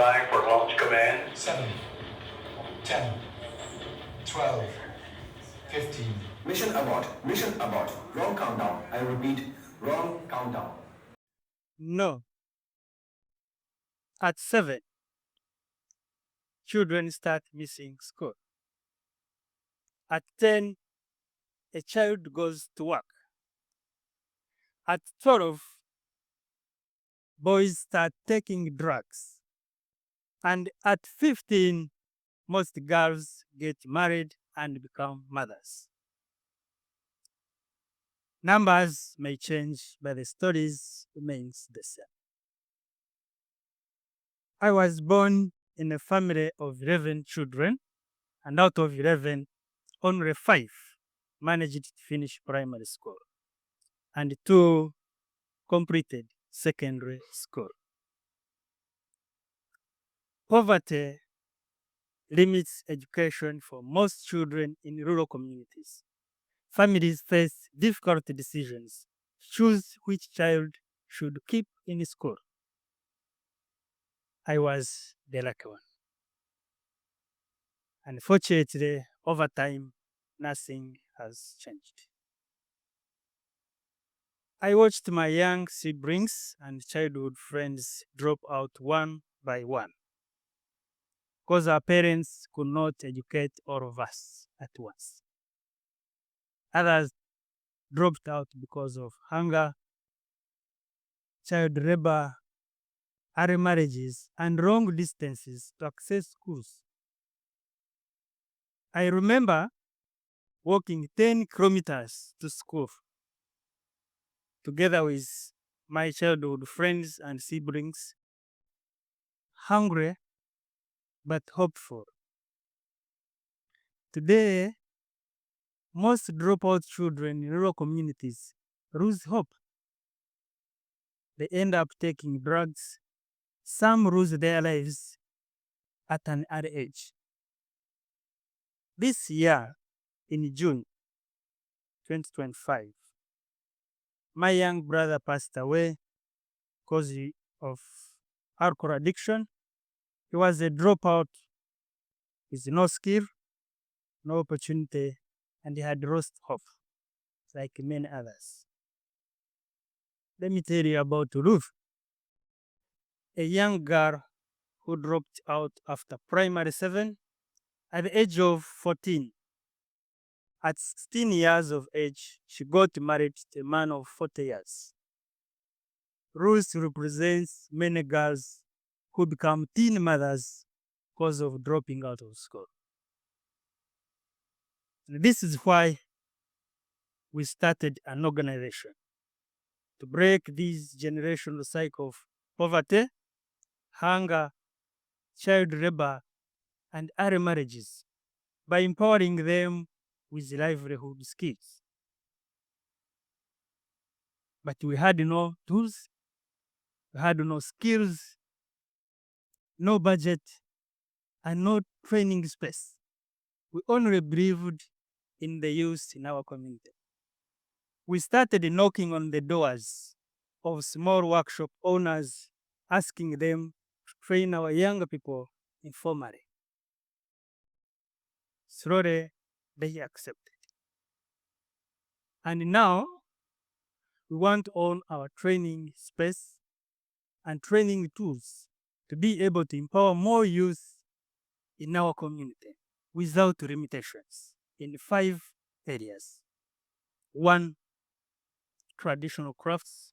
by for launch command. 7, 10, 12, 15. Mission abort. Mission abort. Wrong countdown. I repeat, wrong countdown. No. At 7, children start missing school. At 10, a child goes to work. At 12, boys start taking drugs. And at 15, most girls get married and become mothers. Numbers may change, but the stories remains the same. I was born in a family of 11 children, and out of 11, only 5 managed to finish primary school, and 2 completed secondary school. Poverty limits education for most children in rural communities. Families face difficult decisions, choose which child should keep in school. I was the lucky one. Unfortunately, over time, nothing has changed. I watched my young siblings and childhood friends drop out one by one because our parents could not educate all of us at once. Others dropped out because of hunger, child labor, early marriages, and long distances to access schools. I remember walking 10 kilometers to school together with my childhood friends and siblings, hungry but hopeful. Today, most dropout children in rural communities lose hope. They end up taking drugs. Some lose their lives at an early age. This year, in June 2025, my young brother passed away because of alcohol addiction. He was a dropout with no skill, no opportunity, and he had lost hope, like many others. Let me tell you about Ruth, a young girl who dropped out after primary 7 at the age of 14. At 16 years of age, she got married to a man of 40 years. Ruth represents many girls who become teen mothers because of dropping out of school. And this is why we started an organization to break this generational cycle of poverty, hunger, child labor, and early marriages by empowering them with livelihood skills. But we had no tools, we had no skills, no budget, and no training space. We only believed in the youth in our community. We started knocking on the doors of small workshop owners, asking them to train our younger people informally. Slowly, they accepted. And now, we want to own our training space and training tools to be able to empower more youth in our community without limitations in 5 areas. 1, traditional crafts.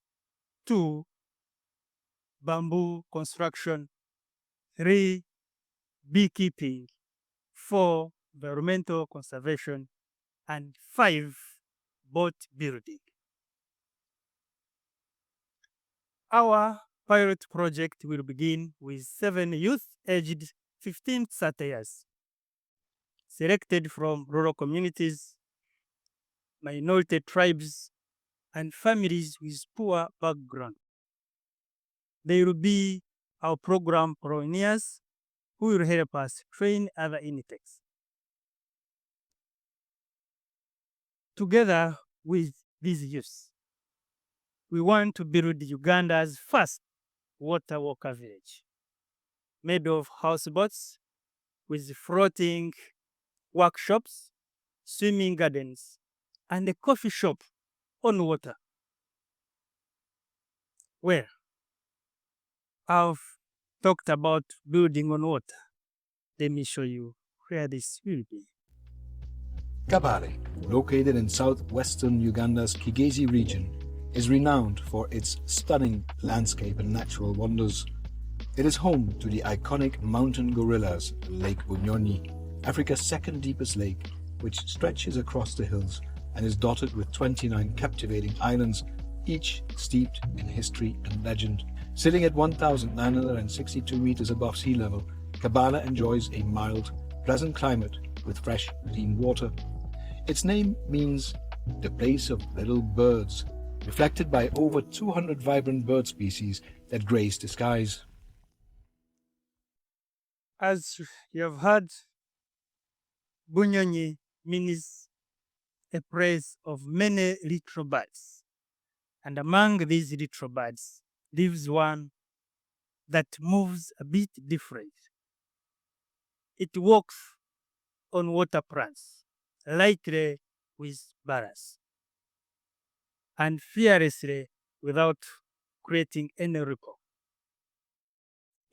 2, bamboo construction. 3, beekeeping. 4, environmental conservation. And 5, boat building. Our pilot project will begin with 7 youth aged 15 to 30 years, selected from rural communities, minority tribes, and families with poor background. They will be our program pioneers who will help us train other intakes. Together with these youth, we want to build Uganda's first water worker village. made of houseboats with floating workshops, swimming gardens, and a coffee shop on water. Well, I've talked about building on water. Let me show you where this will be. Kabale, located in southwestern Uganda's Kigezi region, is renowned for its stunning landscape and natural wonders. It is home to the iconic mountain gorillas, Lake Bunyonyi, Africa's second deepest lake, which stretches across the hills and is dotted with 29 captivating islands, each steeped in history and legend. Sitting at 1,962 meters above sea level, Kabale enjoys a mild, pleasant climate with fresh, clean water. Its name means the place of little birds, reflected by over 200 vibrant bird species that grace the skies. As you have heard, Bunyonyi means a place of many little birds. And among these little birds lives one that moves a bit different. It walks on water plants, lightly with balance, and fearlessly without creating any ripple.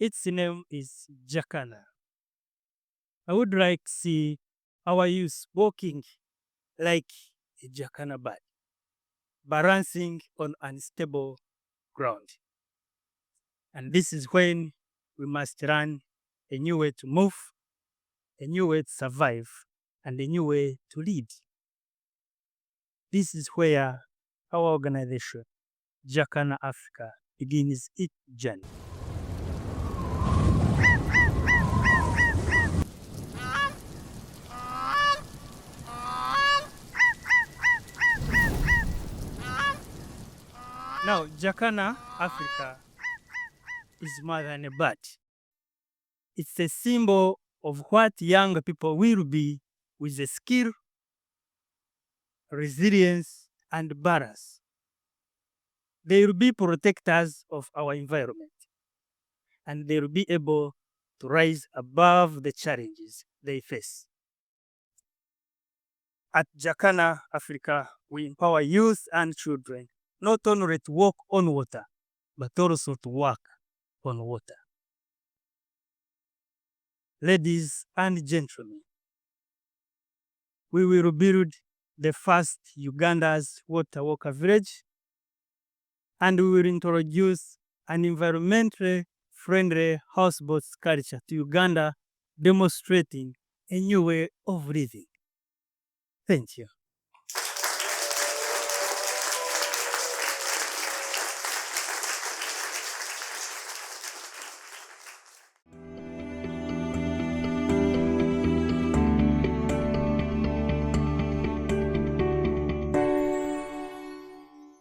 Its name is Jacana. I would like to see our youth walking like a Jacana bird, balancing on unstable ground. And this is when we must learn a new way to move, a new way to survive, and a new way to lead. This is where our organization, Jacana Africa, begins its journey. Now, Jacana Africa is more than a bird. It's a symbol of what young people will be with the skill, resilience, and balance. They will be protectors of our environment, and they will be able to rise above the challenges they face. At Jacana Africa, we empower youth and children not only to walk on water, but also to work on water. Ladies and gentlemen, we will build the first Uganda's water walker village, and we will introduce an environmentally friendly houseboat culture to Uganda, demonstrating a new way of living. Thank you.